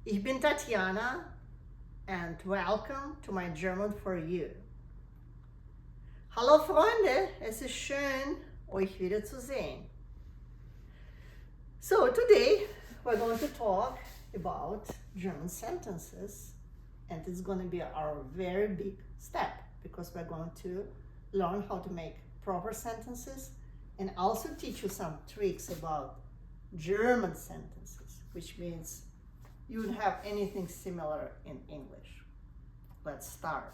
Ich bin Tatjana and welcome to my German for You. Hallo Freunde, es ist schön, euch wieder zu sehen. So today we're going to talk about German sentences, and it's going to be our very big step because we're going to learn how to make proper sentences and also teach you some tricks about German sentences, which means you would have anything similar in English. Let's start.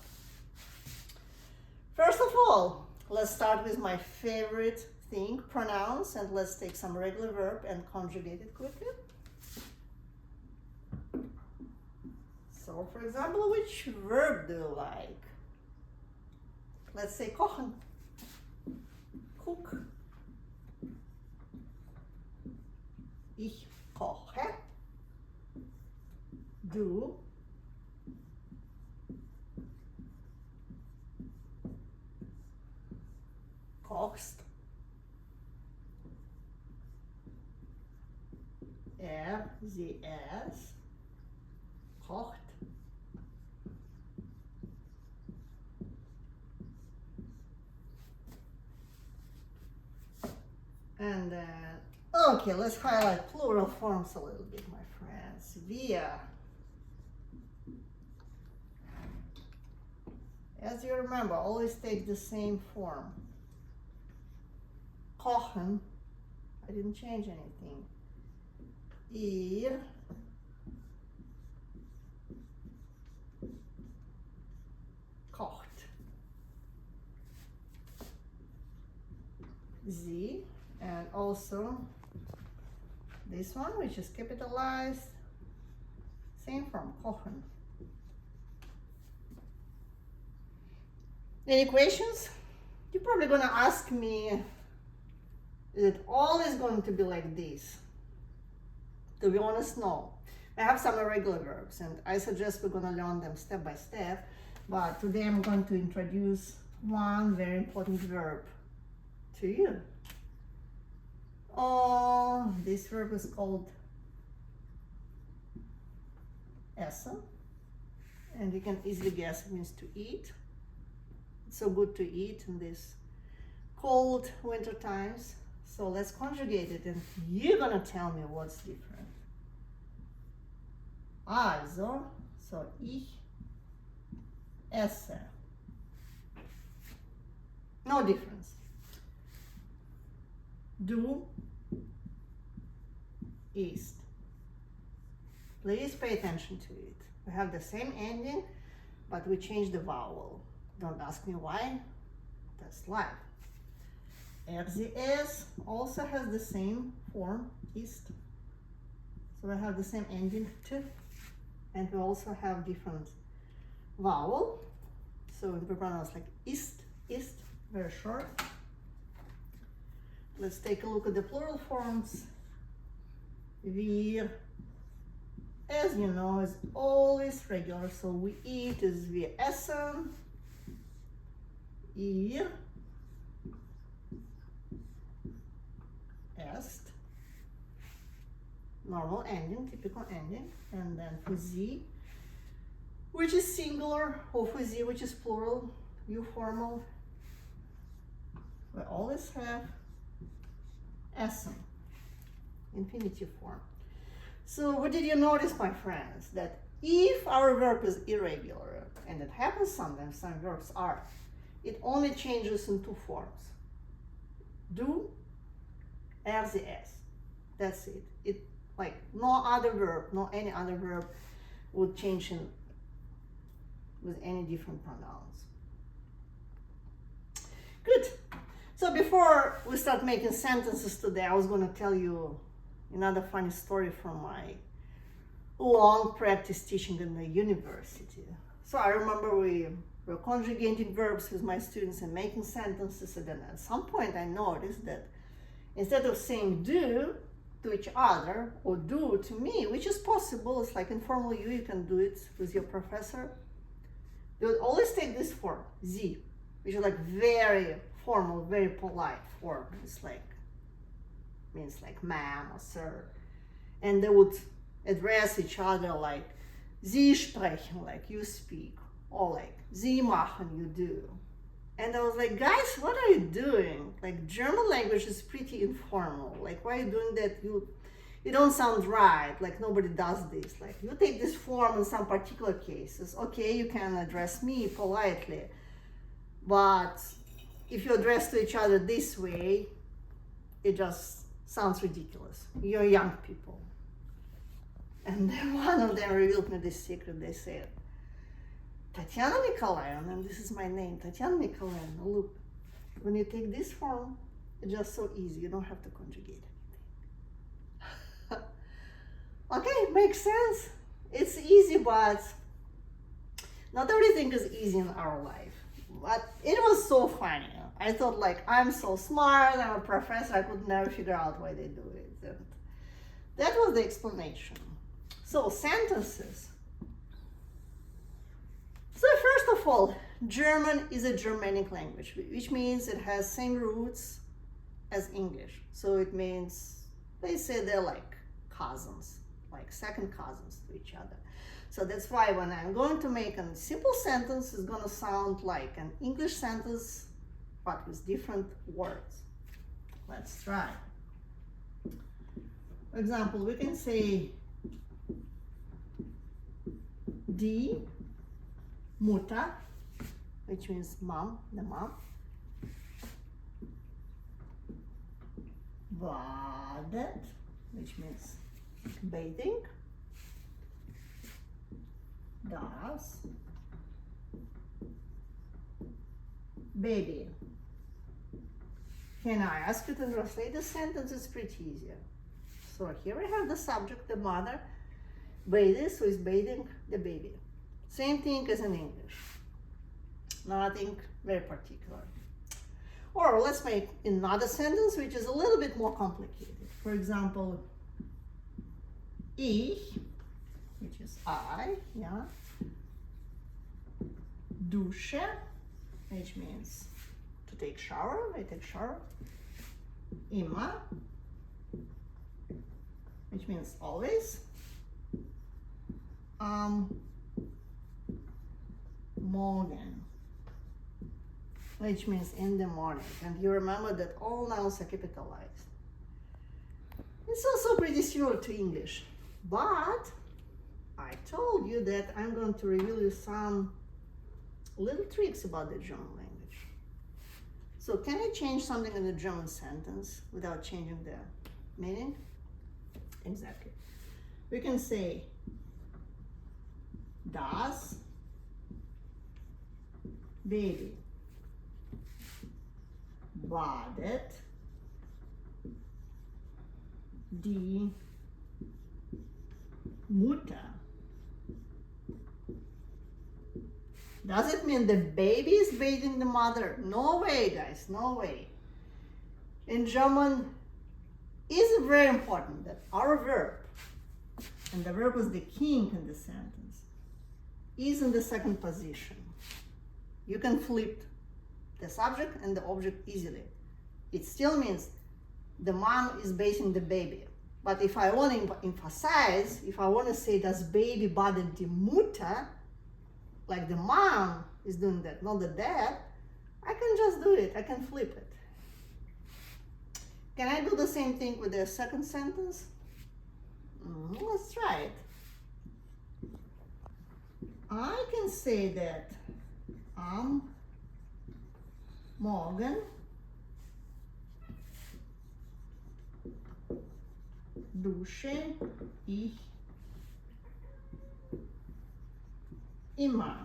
First of all, let's start with my favorite thing, pronouns, and let's take some regular verb and conjugate it quickly. So, for example, which verb do you like? Let's say kochen, cook. Ich koche. Du kochst. Sie, es kocht. And then, okay, let's highlight plural forms a little bit, my friends. Wir. As you remember, always take the same form. Kochen. I didn't change anything. Ihr. Kocht. Sie. And also this one, which is capitalized. Same form, kochen. Any questions? You're probably gonna ask me, is it always going to be like this? To be honest, no. I have some irregular verbs and I suggest we're gonna learn them step by step, but today I'm going to introduce one very important verb to you. Oh, this verb is called essen, and you can easily guess it means to eat. It's so good to eat in these cold winter times. So let's conjugate it and you're gonna tell me what's different. Also, so ich esse. No difference. Du isst. Please pay attention to it. We have the same ending, but we change the vowel. Don't ask me why, that's life. Sie, es also has the same form, ist. So we have the same ending, t, and we also have different vowel. So we pronounce like ist, very short. Let's take a look at the plural forms. Wir, as you know, is always regular, so we eat is wir essen. Ihr esst. Normal ending, typical ending. And then for sie, which is singular, or for sie, which is plural, you formal, we always have essen, infinitive form. So what did you notice, my friends? That if our verb is irregular, and it happens sometimes, some verbs are, it only changes in two forms. Du, sie, es. That's it. It like no other verb, no any other verb would change in with any different pronouns. Good. So before we start making sentences today, I was going to tell you another funny story from my long practice teaching in the university. So I remember we were conjugating verbs with my students and making sentences, and then at some point I noticed that instead of saying do to each other or do to me, which is possible, it's like informal you can do it with your professor, they would always take this form, sie, which is like very formal, very polite form. It's like, means like ma'am or sir. And they would address each other like Sie sprechen, like you speak, or like Sie machen, you do. And I was like, guys, what are you doing? Like, German language is pretty informal. Like, why are you doing that? You don't sound right. Like, nobody does this. Like, you take this form in some particular cases. Okay, you can address me politely. But if you address to each other this way, it just sounds ridiculous. You're young people. And then one of them revealed me this secret. They said, Tatiana Nikolaevna, and this is my name, Tatiana Nikolaevna, look, when you take this form, it's just so easy. You don't have to conjugate anything. Okay, makes sense. It's easy, but not everything is easy in our life. But it was so funny. I thought, like, I'm so smart, I'm a professor, I could never figure out why they do it. And that was the explanation. So, sentences. So first of all, German is a Germanic language, which means it has same roots as English. So it means, they say they're like cousins, like second cousins to each other. So that's why when I'm going to make a simple sentence, it's going to sound like an English sentence, but with different words. Let's try. For example, we can say Die Mutter, which means mom, the mom. Badet, which means bathing. Das Baby. Can I ask you to translate the sentence? It's pretty easier. So here we have the subject, the mother, bathing, so is bathing the baby. Same thing as in English. Nothing very particular. Or let's make another sentence which is a little bit more complicated. For example, ich, which is I, yeah. Dusche, which means to take shower, I take shower. Immer, which means always. Morgen, which means in the morning. And you remember that all nouns are capitalized. It's also pretty similar to English, but I told you that I'm going to reveal you some little tricks about the German language. So can I change something in the German sentence without changing the meaning? Exactly. We can say das Baby badet die Mutter. Does it mean the baby is bathing the mother? No way, guys, no way. In German, it's very important that our verb, and the verb is the king in the sentence, is in the second position. You can flip the subject and the object easily. It still means the mom is bathing the baby. But if I want to emphasize, if I want to say das Baby badet die Mutter, like the mom is doing that, not the dad, I can just do it. I can flip it. Can I do the same thing with the second sentence? Let's try it. I can say that am Morgen dusche ich immer.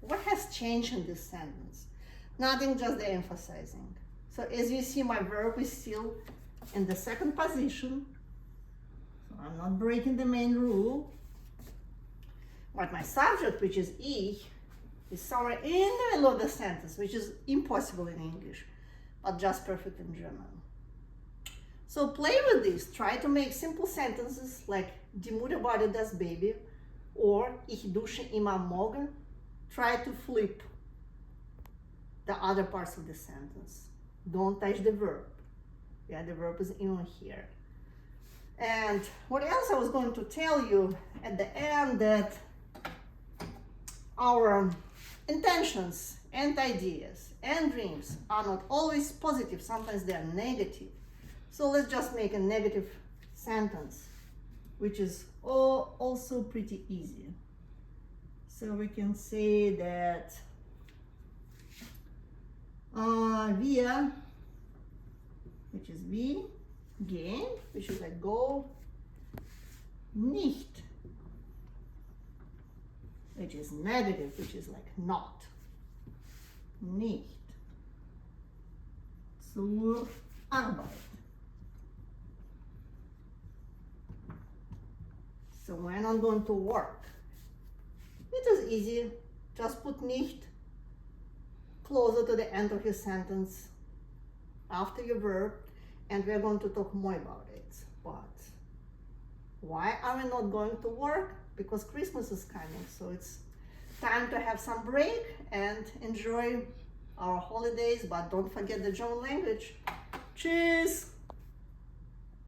What has changed in this sentence? Nothing, just the emphasizing. So as you see, my verb is still in the second position. So I'm not breaking the main rule. But my subject, which is ich, is somewhere in the middle of the sentence, which is impossible in English, but just perfect in German. So play with this. Try to make simple sentences like Die Mutter badet das Baby or Ich dusche immer am Morgen. Try to flip the other parts of the sentence. Don't touch the verb. Yeah, the verb is in here. And what else I was going to tell you at the end, that our intentions and ideas and dreams are not always positive. Sometimes they are negative. So let's just make a negative sentence, which is also pretty easy. So we can say that wir, which is we, gehen, which is like go, nicht, which is negative, which is like not, nicht, zur Arbeit. So when I'm going to work, it is easy. Just put nicht closer to the end of your sentence after your verb, and we're going to talk more about it. But why are we not going to work? Because Christmas is coming, so it's time to have some break and enjoy our holidays, but don't forget the German language. Tschüss!